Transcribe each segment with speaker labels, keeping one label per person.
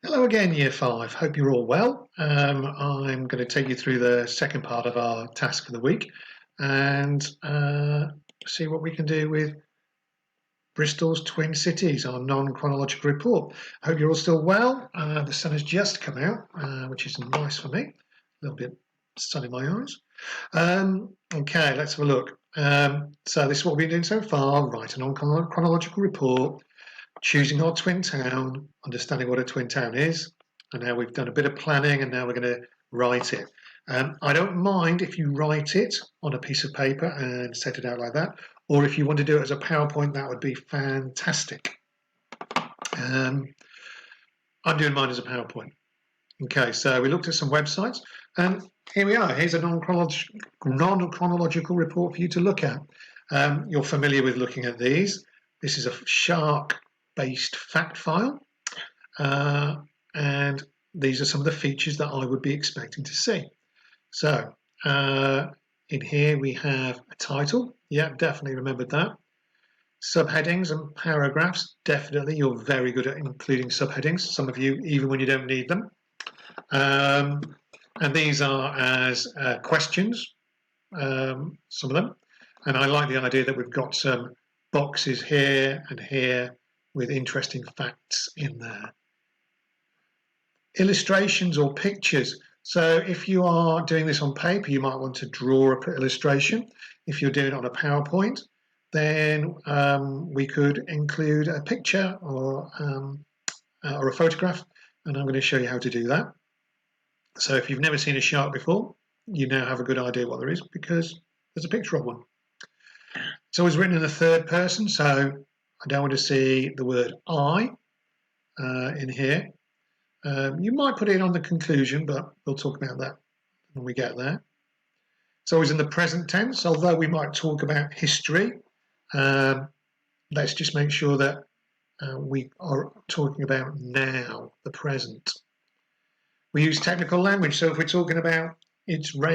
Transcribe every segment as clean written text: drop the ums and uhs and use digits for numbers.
Speaker 1: Hello again, Year 5. Hope you're all well. I'm going to take you through the second part of our task of the week and see what we can do with Bristol's Twin Cities, our non-chronological report. Hope you're all still well. The sun has just come out, which is nice for me. A little bit sun in my eyes. Okay, let's have a look. So this is what we've been doing so far. Write a non-chronological report, choosing our twin town, understanding what a twin town is, and now we've done a bit of planning and now we're going to write it. I don't mind if you write it on a piece of paper and set it out like that, or if you want to do it as a PowerPoint, that would be fantastic. I'm doing mine as a PowerPoint. Okay, so we looked at some websites, and here we are. Here's a non-chronological report for you to look at. You're familiar with looking at these. This is a shark-based fact file, and these are some of the features that I would be expecting to see. So in here we have a title. Yeah, definitely remembered that. Subheadings and paragraphs. Definitely, you're very good at including subheadings. Some of you, even when you don't need them. And these are as questions, some of them. And I like the idea that we've got some boxes here and here with interesting facts in there. Illustrations or pictures. So if you are doing this on paper, you might want to draw an illustration. If you're doing it on a PowerPoint, then we could include a picture or a photograph, and I'm going to show you how to do that. So if you've never seen a shark before, you now have a good idea what there is because there's a picture of one. It's always written in the third person, so I don't want to see the word I in here. You might put it on the conclusion, but we'll talk about that when we get there. It's always in the present tense, although we might talk about history. Let's just make sure that we are talking about now, the present. We use technical language, so if we're talking about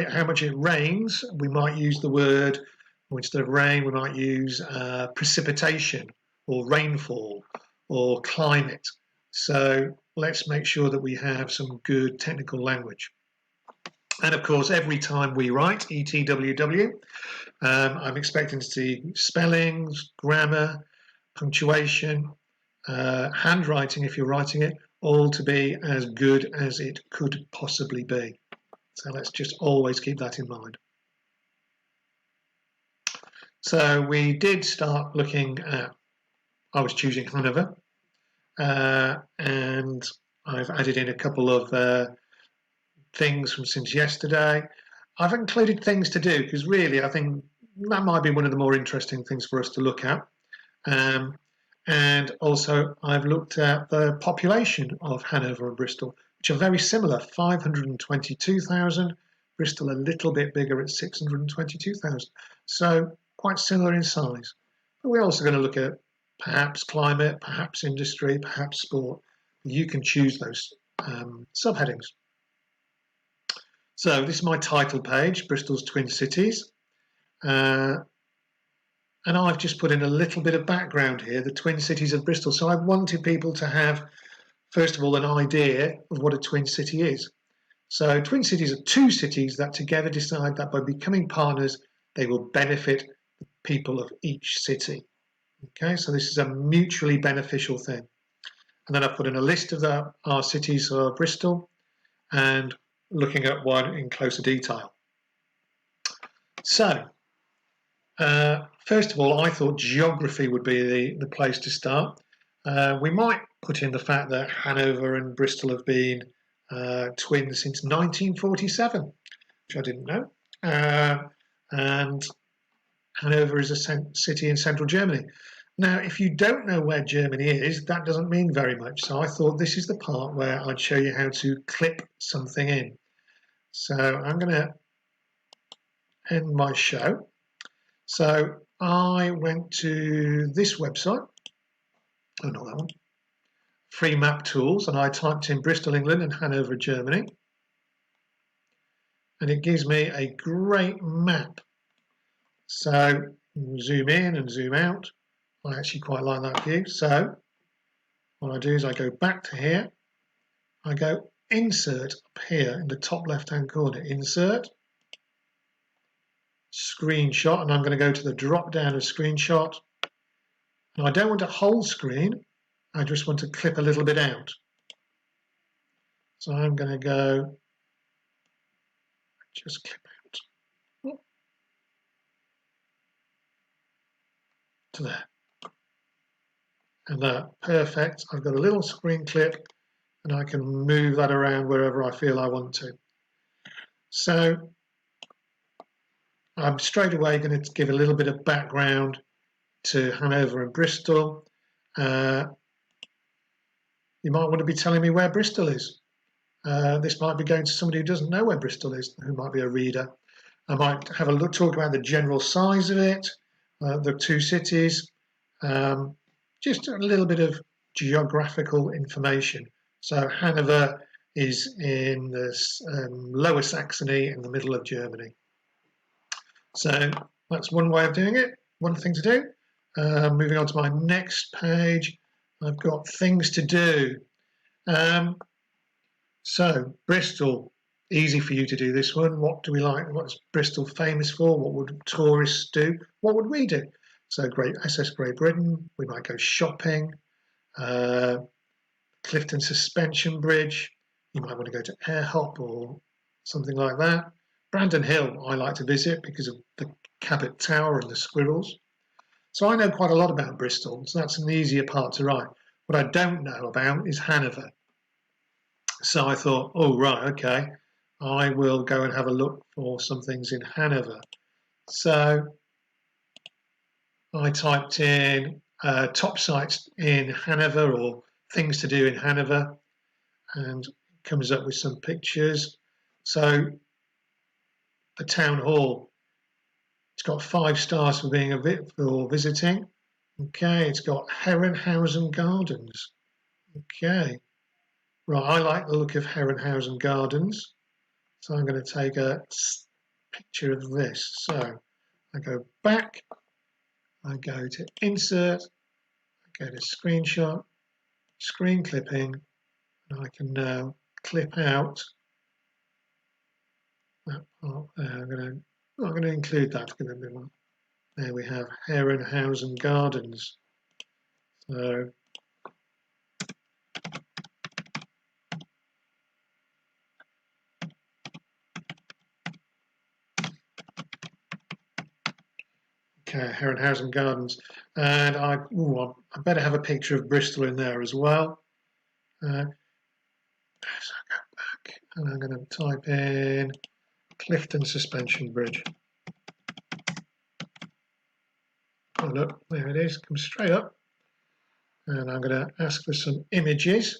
Speaker 1: how much it rains, we might use the word, or instead of rain, we might use precipitation or rainfall or climate. So let's make sure that we have some good technical language. And of course, every time we write ETWW, I'm expecting to see spellings, grammar, punctuation, handwriting if you're writing it, all to be as good as it could possibly be. So let's just always keep that in mind. So we did start looking at, I was choosing Hanover, and I've added in a couple of things from since yesterday. I've included things to do because really I think that might be one of the more interesting things for us to look at. And also I've looked at the population of Hanover and Bristol, which are very similar, 522,000, Bristol a little bit bigger at 622,000. So quite similar in size. But we're also going to look at perhaps climate, perhaps industry, perhaps sport. You can choose those subheadings. So this is my title page, Bristol's Twin Cities. And I've just put in a little bit of background here, the Twin Cities of Bristol. So I wanted people to have, first of all, an idea of what a twin city is. So twin cities are two cities that together decide that by becoming partners, they will benefit the people of each city. Okay, so this is a mutually beneficial thing. And then I've put in a list of our cities of Bristol and looking at one in closer detail. So, first of all, I thought geography would be the place to start. We might put in the fact that Hanover and Bristol have been twins since 1947, which I didn't know. And Hanover is a city in central Germany. Now, if you don't know where Germany is, that doesn't mean very much. So I thought this is the part where I'd show you how to clip something in. So I'm going to end my show. So I went to this website, oh, not that one, Free Map Tools, and I typed in Bristol, England and Hanover, Germany. And it gives me a great map. So zoom in and zoom out. I actually quite like that view. So what I do is I go back to here I go insert up here in the top left-hand corner, insert, screenshot, and I'm going to go to the drop down of screenshot. And I don't want a whole screen, I just want to clip a little bit out. So I'm going to go, just clip out to there. And that, perfect. I've got a little screen clip and I can move that around wherever I feel I want to. So I'm straight away going to give a little bit of background to Hanover and Bristol. You might want to be telling me where Bristol is. This might be going to somebody who doesn't know where Bristol is, who might be a reader. I might have a look, talk about the general size of it, the two cities, just a little bit of geographical information. So Hanover is in the Lower Saxony in the middle of Germany. So that's one way of doing it, one thing to do. Moving on to my next page, I've got things to do. So Bristol, easy for you to do this one. What do we like? What's Bristol famous for? What would tourists do? What would we do? So SS Great Britain, we might go shopping. Clifton Suspension Bridge, you might want to go to Airhop or something like that. Brandon Hill, I like to visit because of the Cabot Tower and the squirrels. So I know quite a lot about Bristol, so that's an easier part to write. What I don't know about is Hanover. So I thought, oh, right, okay, I will go and have a look for some things in Hanover. So I typed in top sites in Hanover or things to do in Hanover, and it comes up with some pictures. So the town hall, it's got 5 stars for being for visiting. Okay, it's got Herrenhausen Gardens. Okay, right, I like the look of Herrenhausen Gardens, so I'm going to take a picture of this. So I go back, I go to insert, I go to screenshot, screen clipping, and I can now clip out that part there. I'm going to include that. There we have Herrenhausen Gardens. So okay, Herrenhausen Gardens, and I better have a picture of Bristol in there as well. So I go back, and I'm going to type in Clifton Suspension Bridge. Oh look, there it is, comes straight up. And I'm going to ask for some images.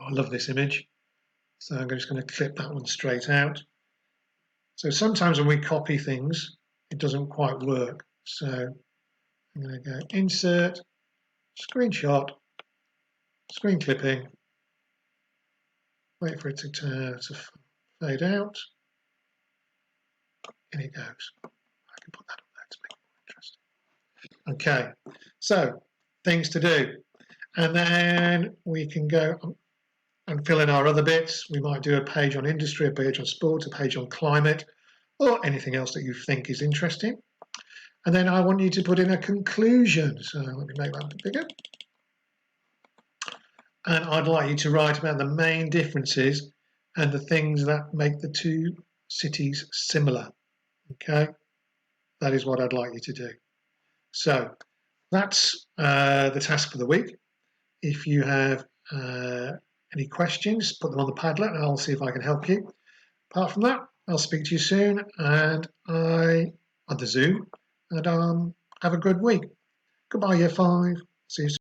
Speaker 1: Oh, I love this image. So I'm just going to clip that one straight out. So sometimes when we copy things, it doesn't quite work. So I'm going to go insert, screenshot, screen clipping, wait for it to fade out. And it goes. I can put that up there to make it more interesting. Okay, so things to do. And then we can go and fill in our other bits. We might do a page on industry, a page on sport, a page on climate, or anything else that you think is interesting. And then I want you to put in a conclusion. So let me make that a bit bigger. And I'd like you to write about the main differences and the things that make the two cities similar. Okay, that is what I'd like you to do. So that's the task for the week. If you have any questions, put them on the Padlet and I'll see if I can help you. Apart from that, I'll speak to you soon and on the Zoom, and have a good week. Goodbye, Year 5. See you soon.